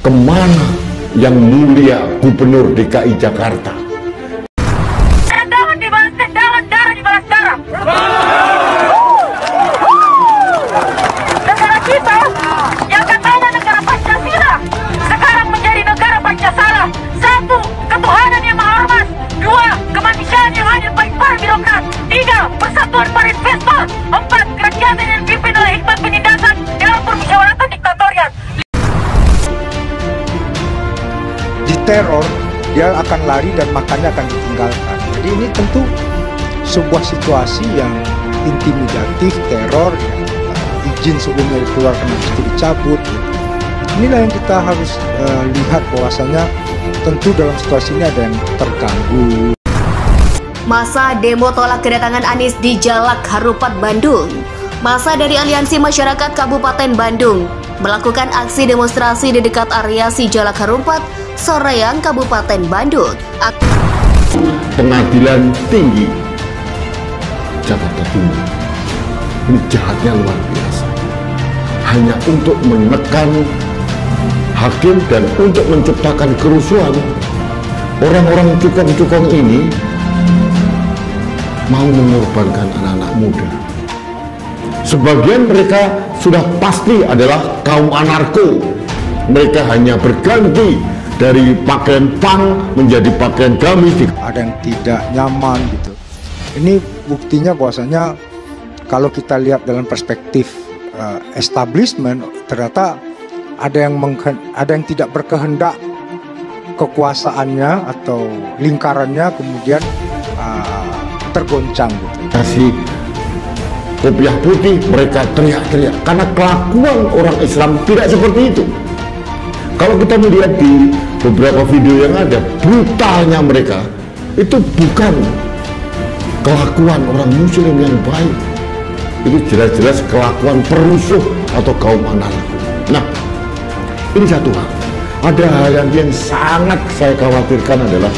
kemana yang mulia Gubernur DKI Jakarta? Tendangan dibalas tendangan, darah dibalas darah. Negara kita yang katanya negara Pancasila sekarang menjadi negara Pancasila. 1. Ketuhanan yang maha hormat. 2. Kemanusiaan yang adil bagi para birokrat. 3. Persatuan para investor. 4. Kerakyatan yang dipimpin oleh hikmat penindasan dalam permusyawaratan diktatorial. Teror, dia akan lari dan makannya akan ditinggalkan. Jadi ini tentu sebuah situasi yang intimidatif, teror, izin sebelumnya dikeluarkan itu dicabut. Inilah yang kita harus lihat bahwasanya tentu dalam situasi ini ada yang terganggu. Masa demo tolak kedatangan Anies di Jalak Harupat, Bandung. Masa dari Aliansi Masyarakat Kabupaten Bandung melakukan aksi demonstrasi di dekat area Sijalak Harupat, Soreang, Kabupaten Bandung. Pengadilan Tinggi Jakarta Timur ini jahatnya luar biasa, hanya untuk menekan hakim dan untuk menciptakan kerusuhan. Orang-orang cukong-cukong ini mau mengorbankan anak-anak muda. Sebagian mereka sudah pasti adalah kaum anarko. Mereka hanya berganti dari pakaian punk menjadi pakaian gamis. Ada yang tidak nyaman gitu. Ini buktinya bahwasanya kalau kita lihat dalam perspektif establishment, ternyata ada yang tidak berkehendak kekuasaannya atau lingkarannya kemudian tergoncang gitu. Kasih kopiah putih, mereka teriak-teriak karena kelakuan orang Islam tidak seperti itu. Kalau kita melihat di beberapa video yang ada, brutalnya mereka itu bukan kelakuan orang muslim yang baik. Itu jelas-jelas kelakuan perusuh atau kaum anarko. Nah, ini satu hal. Ada hal yang sangat saya khawatirkan adalah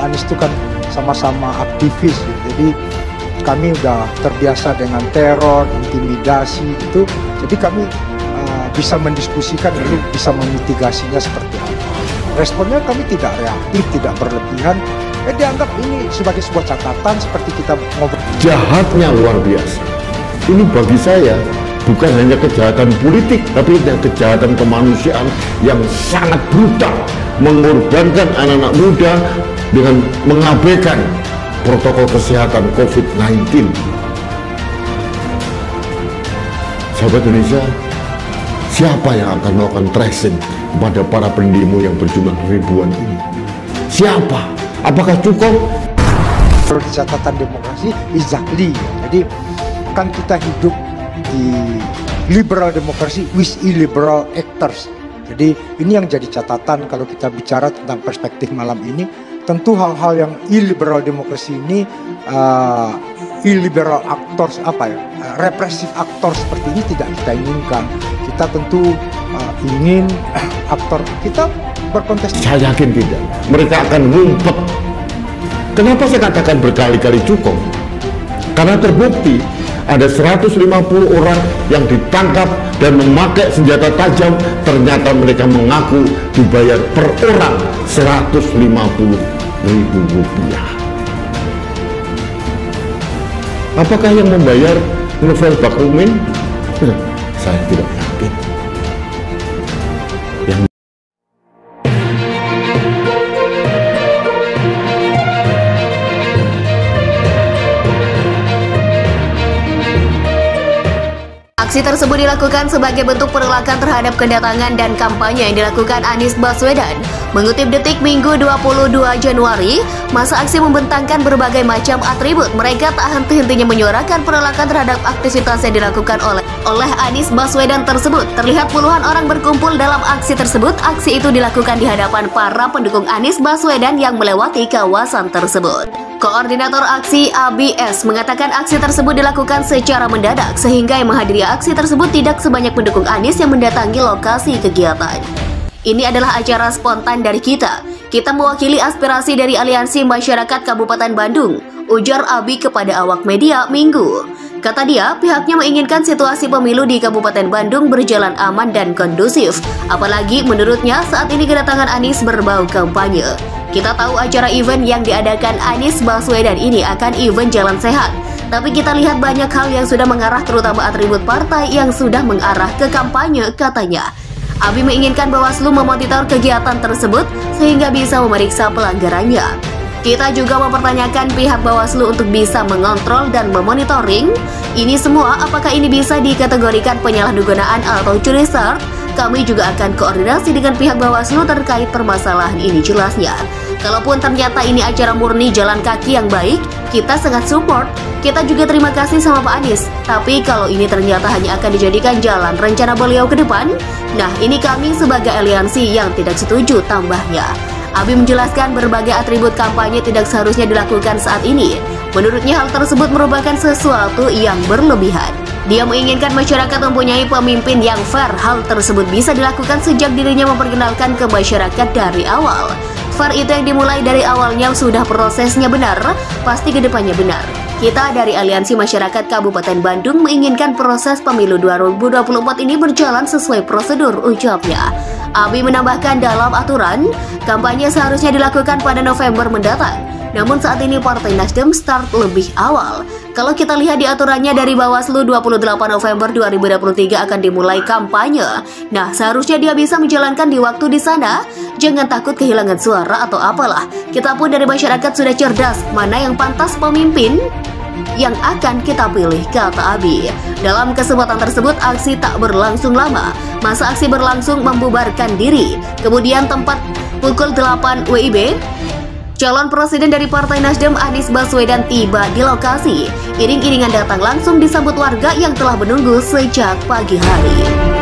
Anies itu kan sama-sama aktivis, jadi kami udah terbiasa dengan teror, intimidasi itu. Jadi kami bisa mendiskusikan lalu bisa memitigasinya seperti apa. Responnya kami tidak reaktif, tidak berlebihan. Dianggap ini sebagai sebuah catatan seperti kita ngobrol. Jahatnya luar biasa. Ini bagi saya bukan hanya kejahatan politik, tapi kejahatan kemanusiaan yang sangat brutal, mengorbankan anak-anak muda dengan mengabaikan protokol kesehatan COVID-19. Sahabat Indonesia, siapa yang akan melakukan tracing kepada para pendemo yang berjumlah ribuan ini? Siapa? Apakah cukup? Kalau di catatan demokrasi, exactly. Jadi kan kita hidup di liberal demokrasi with illiberal actors. Jadi ini yang jadi catatan kalau kita bicara tentang perspektif malam ini. Tentu hal-hal yang illiberal demokrasi ini, illiberal actors represif aktor seperti ini tidak kita inginkan. Kita tentu ingin aktor kita berkontestasi. Saya yakin tidak. Mereka akan ngumpet. Kenapa saya katakan berkali-kali cukup? Karena terbukti ada 150 orang yang ditangkap dan memakai senjata tajam. Ternyata mereka mengaku dibayar per orang 150.000 rupiah. Apakah yang membayar Novel Bakrumin? Saya tidak yakin. Aksi tersebut dilakukan sebagai bentuk penolakan terhadap kedatangan dan kampanye yang dilakukan Anies Baswedan. Mengutip Detik Minggu 22 Januari, masa aksi membentangkan berbagai macam atribut. Mereka tak henti-hentinya menyuarakan penolakan terhadap aktivitas yang dilakukan oleh Anies Baswedan tersebut. Terlihat puluhan orang berkumpul dalam aksi tersebut. Aksi itu dilakukan di hadapan para pendukung Anies Baswedan yang melewati kawasan tersebut. Koordinator aksi ABS mengatakan aksi tersebut dilakukan secara mendadak sehingga yang menghadiri aksi tersebut tidak sebanyak pendukung Anies yang mendatangi lokasi kegiatan. Ini adalah acara spontan dari kita. Kita mewakili aspirasi dari Aliansi Masyarakat Kabupaten Bandung, ujar Abi kepada awak media Minggu. Kata dia, pihaknya menginginkan situasi pemilu di Kabupaten Bandung berjalan aman dan kondusif. Apalagi menurutnya saat ini kedatangan Anies berbau kampanye. Kita tahu acara event yang diadakan Anies Baswedan ini akan event jalan sehat. Tapi kita lihat banyak hal yang sudah mengarah, terutama atribut partai yang sudah mengarah ke kampanye, katanya. Abi menginginkan Bawaslu memonitor kegiatan tersebut sehingga bisa memeriksa pelanggarannya. Kita juga mempertanyakan pihak Bawaslu untuk bisa mengontrol dan memonitoring ini semua. Apakah ini bisa dikategorikan penyalahgunaan atau curi start? Kami juga akan koordinasi dengan pihak Bawaslu terkait permasalahan ini jelasnya. Kalaupun ternyata ini acara murni jalan kaki yang baik, kita sangat support. Kita juga terima kasih sama Pak Anies. Tapi kalau ini ternyata hanya akan dijadikan jalan rencana beliau ke depan, nah ini kami sebagai aliansi yang tidak setuju, tambahnya. Abi menjelaskan berbagai atribut kampanye tidak seharusnya dilakukan saat ini. Menurutnya hal tersebut merupakan sesuatu yang berlebihan. Dia menginginkan masyarakat mempunyai pemimpin yang fair. Hal tersebut bisa dilakukan sejak dirinya memperkenalkan ke masyarakat dari awal. Fair itu yang dimulai dari awalnya sudah prosesnya benar, pasti kedepannya benar. Kita dari Aliansi Masyarakat Kabupaten Bandung menginginkan proses pemilu 2024 ini berjalan sesuai prosedur, ucapnya. Abi menambahkan dalam aturan, kampanye seharusnya dilakukan pada November mendatang. Namun saat ini Partai Nasdem start lebih awal. Kalau kita lihat di aturannya dari Bawaslu 28 November 2023 akan dimulai kampanye. Nah, seharusnya dia bisa menjalankan di waktu di sana. Jangan takut kehilangan suara atau apalah. Kita pun dari masyarakat sudah cerdas mana yang pantas pemimpin yang akan kita pilih, kata Abi. Dalam kesempatan tersebut aksi tak berlangsung lama. Masa aksi berlangsung membubarkan diri. Kemudian tempat pukul 8 WIB, calon presiden dari Partai Nasdem Anies Baswedan tiba di lokasi. Iring-iringan datang langsung disambut warga yang telah menunggu sejak pagi hari.